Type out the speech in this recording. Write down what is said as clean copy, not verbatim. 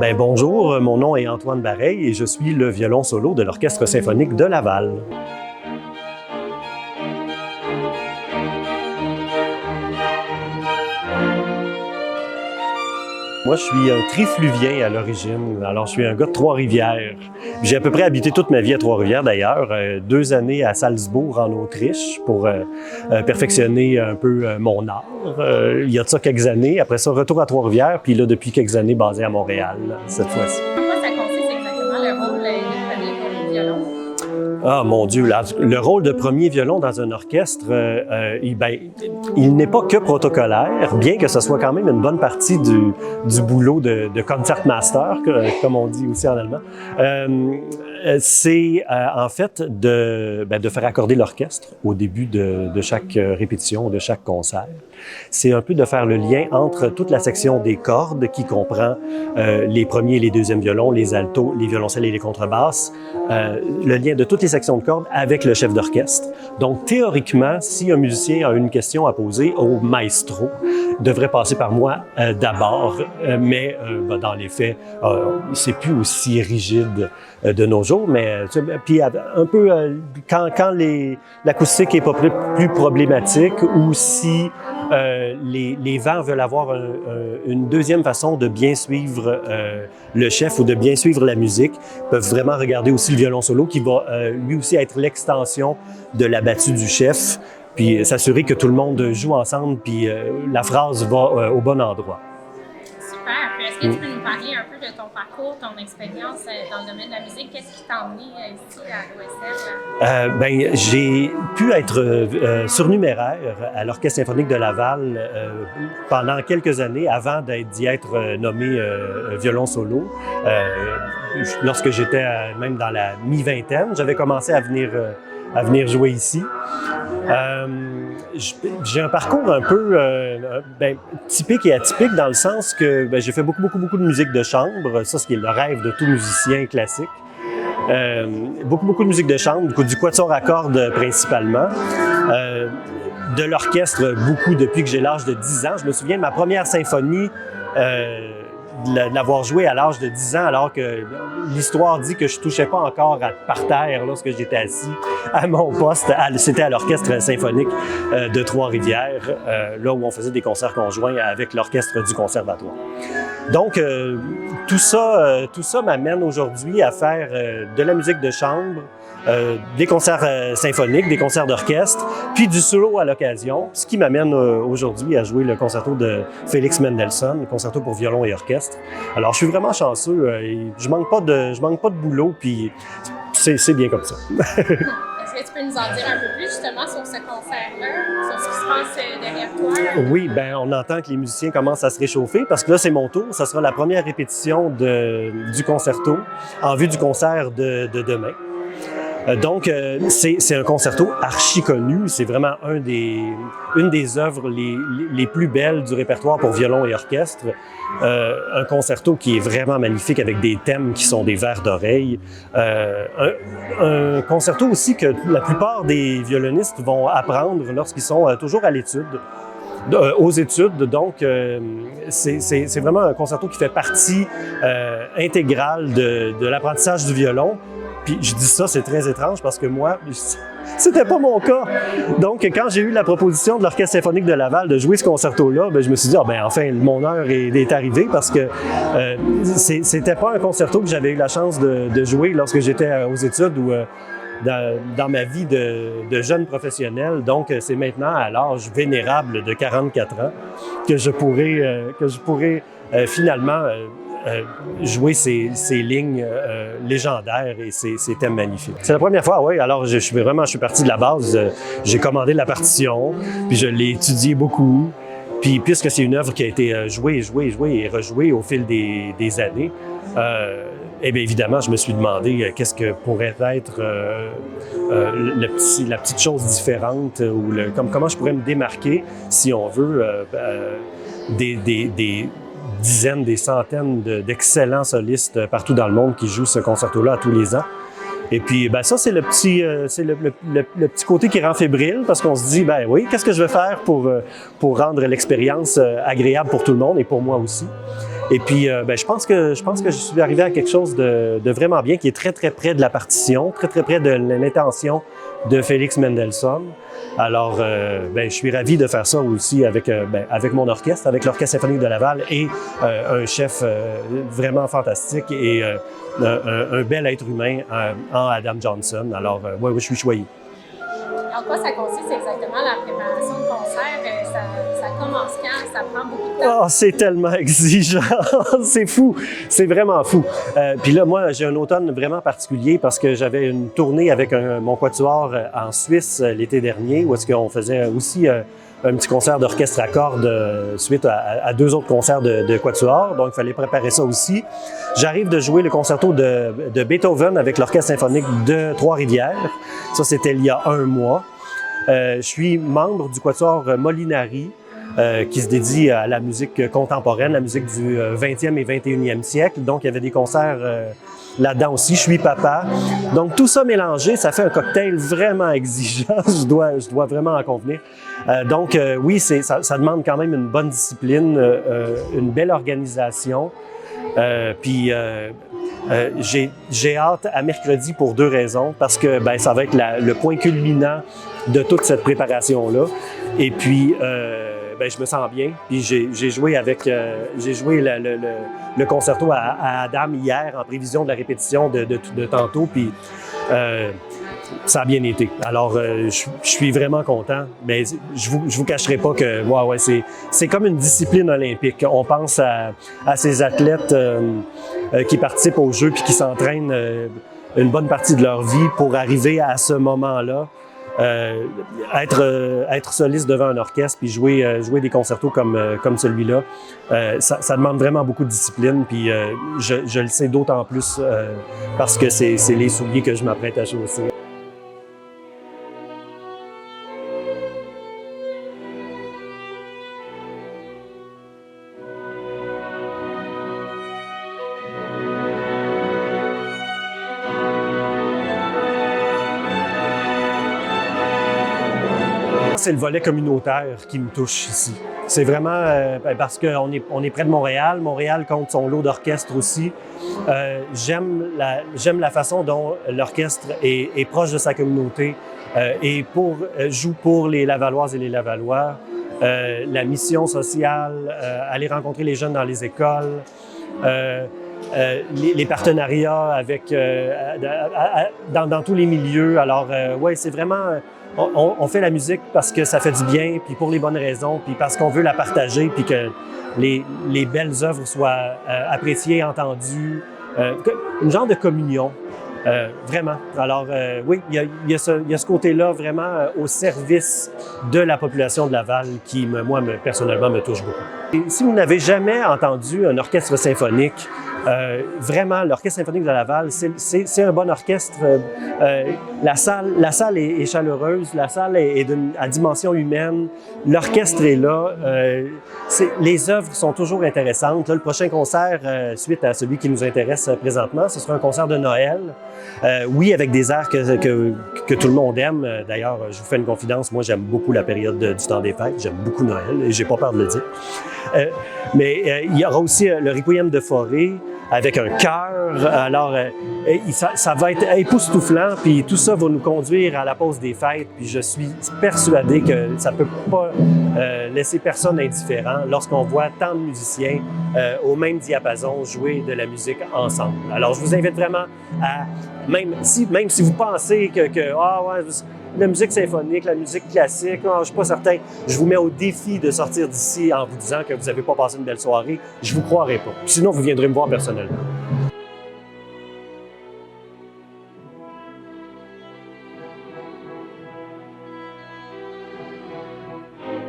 Ben bonjour, mon nom est Antoine Bareil et je suis le violon solo de l'Orchestre symphonique de Laval. Moi, je suis un trifluvien à l'origine. Alors, je suis un gars de Trois-Rivières. J'ai à peu près habité toute ma vie à Trois-Rivières, d'ailleurs. 2 années à Salzbourg, en Autriche, pour perfectionner un peu mon art. Il y a de ça quelques années. Après ça, retour à Trois-Rivières, puis là, depuis quelques années, basé à Montréal, cette fois-ci. En quoi ça consiste exactement le rôle de premier violon? Ah, mon Dieu, là, le rôle de premier violon dans un orchestre, il n'est pas que protocolaire, bien que ce soit quand même une bonne partie du boulot de concertmaster, comme on dit aussi en allemand. C'est en fait de faire accorder l'orchestre au début de chaque répétition, de chaque concert. C'est un peu de faire le lien entre toute la section des cordes qui comprend les premiers et les deuxièmes violons, les altos, les violoncelles et les contrebasses, le lien de toutes les sections de cordes avec le chef d'orchestre. Donc théoriquement, si un musicien a une question à poser au maestro, devrait passer par moi d'abord, mais dans les faits, c'est plus aussi rigide de nos jours, mais puis un peu quand l'acoustique est pas plus problématique ou si les vents veulent avoir une deuxième façon de bien suivre le chef ou de bien suivre la musique, peuvent vraiment regarder aussi le violon solo qui va lui aussi être l'extension de la battue du chef, puis s'assurer que tout le monde joue ensemble, puis la phrase va au bon endroit. Super. Puis est-ce que tu peux nous parler un peu de ton parcours, ton expérience dans le domaine de la musique? Qu'est-ce qui t'a emmené ici à l'OSL? J'ai pu être surnuméraire à l'Orchestre symphonique de Laval pendant quelques années avant d'y être nommé violon solo. Lorsque j'étais même dans la mi-vingtaine, j'avais commencé à venir jouer ici. J'ai un parcours un peu typique et atypique dans le sens que j'ai fait beaucoup de musique de chambre, ça ce qui est le rêve de tout musicien classique. Beaucoup de musique de chambre, du quatuor à cordes principalement. De l'orchestre, beaucoup depuis que j'ai l'âge de 10 ans. Je me souviens de ma première symphonie, de l'avoir joué à l'âge de 10 ans, alors que l'histoire dit que je touchais pas encore par terre lorsque j'étais assis à mon poste. C'était à l'Orchestre symphonique de Trois-Rivières, là où on faisait des concerts conjoints avec l'orchestre du conservatoire. Donc, tout ça m'amène aujourd'hui à faire de la musique de chambre, des concerts symphoniques, des concerts d'orchestre, puis du solo à l'occasion, ce qui m'amène aujourd'hui à jouer le concerto de Félix Mendelssohn, le concerto pour violon et orchestre. Alors, je suis vraiment chanceux, je manque pas de boulot, puis c'est bien comme ça. Est-ce que tu peux nous en dire un peu plus justement sur ce concert-là, sur ce qui se passe derrière toi? Oui, on entend que les musiciens commencent à se réchauffer parce que là, c'est mon tour. Ça sera la première répétition du concerto en vue du concert de demain. Donc, c'est un concerto archi connu. C'est vraiment une des œuvres les plus belles du répertoire pour violon et orchestre. Un concerto qui est vraiment magnifique avec des thèmes qui sont des vers d'oreille. Un concerto aussi que la plupart des violonistes vont apprendre lorsqu'ils sont toujours à l'étude. Aux études, donc c'est vraiment un concerto qui fait partie intégrale de l'apprentissage du violon. Puis je dis ça, c'est très étrange parce que moi, c'était pas mon cas. Donc, quand j'ai eu la proposition de l'Orchestre symphonique de Laval de jouer ce concerto-là, je me suis dit, enfin, mon heure est arrivée parce que c'était pas un concerto que j'avais eu la chance de jouer lorsque j'étais aux études ou dans ma vie de jeune professionnel. Donc, c'est maintenant, à l'âge vénérable de 44 ans, que je pourrais finalement jouer ces lignes légendaires et ces thèmes magnifiques. C'est la première fois, oui. Alors, je suis parti de la base. J'ai commandé la partition, puis je l'ai étudiée beaucoup. Puis, puisque c'est une œuvre qui a été jouée et rejouée au fil des années, évidemment, je me suis demandé qu'est-ce que pourrait être la petite chose différente ou comment je pourrais me démarquer, si on veut, des dizaines, des centaines d'excellents solistes partout dans le monde qui jouent ce concerto-là à tous les ans. Et puis, ça, c'est le petit côté qui rend fébrile parce qu'on se dit, oui, qu'est-ce que je vais faire pour rendre l'expérience agréable pour tout le monde et pour moi aussi. Et puis, je pense que je suis arrivé à quelque chose de vraiment bien, qui est très, très près de la partition, très, très près de l'intention de Félix Mendelssohn. Alors, je suis ravi de faire ça aussi avec mon orchestre, avec l'Orchestre symphonique de Laval et un chef vraiment fantastique et un bel être humain en Adam Johnson. Alors, je suis choyé. En quoi ça consiste exactement la préparation de concert? Ça commence quand? Ça prend beaucoup de temps? Oh, c'est tellement exigeant! C'est fou! C'est vraiment fou! Puis là, moi, j'ai un automne vraiment particulier parce que j'avais une tournée avec mon quatuor en Suisse l'été dernier, où est-ce qu'on faisait aussi un petit concert d'orchestre à cordes suite à 2 autres concerts de quatuor. Donc, il fallait préparer ça aussi. J'arrive de jouer le concerto de Beethoven avec l'Orchestre symphonique de Trois-Rivières. Ça, c'était il y a 1 mois. Je suis membre du quatuor Molinari, qui se dédie à la musique contemporaine, la musique du 20e et 21e siècle. Donc, il y avait des concerts là-dedans aussi. Je suis papa. Donc, tout ça mélangé, ça fait un cocktail vraiment exigeant. je dois vraiment en convenir. Oui, ça demande quand même une bonne discipline, une belle organisation. J'ai hâte à mercredi pour 2 raisons. Parce que ça va être le point culminant de toute cette préparation-là. Et puis, je me sens bien. Puis j'ai joué le concerto à Adam hier en prévision de la répétition de tantôt. Puis ça a bien été. Alors, je suis vraiment content. Mais je vous cacherai pas que c'est comme une discipline olympique. On pense à ces athlètes qui participent aux Jeux puis qui s'entraînent une bonne partie de leur vie pour arriver à ce moment-là. Être soliste devant un orchestre puis jouer des concertos comme celui-là, ça demande vraiment beaucoup de discipline. Puis je le sais d'autant plus parce que c'est les souliers que je m'apprête à chausser. C'est le volet communautaire qui me touche ici. C'est vraiment parce qu'on est près de Montréal. Montréal compte son lot d'orchestres aussi. J'aime la façon dont l'orchestre est proche de sa communauté et joue pour les Lavalloises et les Lavallois. La mission sociale, aller rencontrer les jeunes dans les écoles. Les partenariats avec dans tous les milieux. Alors, c'est vraiment... On fait la musique parce que ça fait du bien, puis pour les bonnes raisons, puis parce qu'on veut la partager, puis que les belles œuvres soient appréciées, entendues. Une genre de communion, vraiment. Alors, il y a ce côté-là vraiment au service de la population de Laval qui, personnellement, me touche beaucoup. Et si vous n'avez jamais entendu un orchestre symphonique, vraiment, l'Orchestre symphonique de Laval, c'est un bon orchestre. La salle est chaleureuse, la salle est à dimension humaine, l'orchestre est là. Les œuvres sont toujours intéressantes. Là, le prochain concert, suite à celui qui nous intéresse présentement, ce sera un concert de Noël. Oui, avec des airs que tout le monde aime. D'ailleurs, je vous fais une confidence, moi j'aime beaucoup la période du temps des fêtes, j'aime beaucoup Noël et j'ai pas peur de le dire. Mais il y aura aussi le Requiem de Fauré avec un chœur. Alors, ça va être époustouflant, puis tout ça va nous conduire à la pause des fêtes. Puis je suis persuadé que ça ne peut pas laisser personne indifférent lorsqu'on voit tant de musiciens au même diapason jouer de la musique ensemble. Alors, je vous invite vraiment à, même si vous pensez la musique symphonique, la musique classique, je ne suis pas certain. Je vous mets au défi de sortir d'ici en vous disant que vous n'avez pas passé une belle soirée. Je ne vous croirai pas. Sinon, vous viendrez me voir personnellement.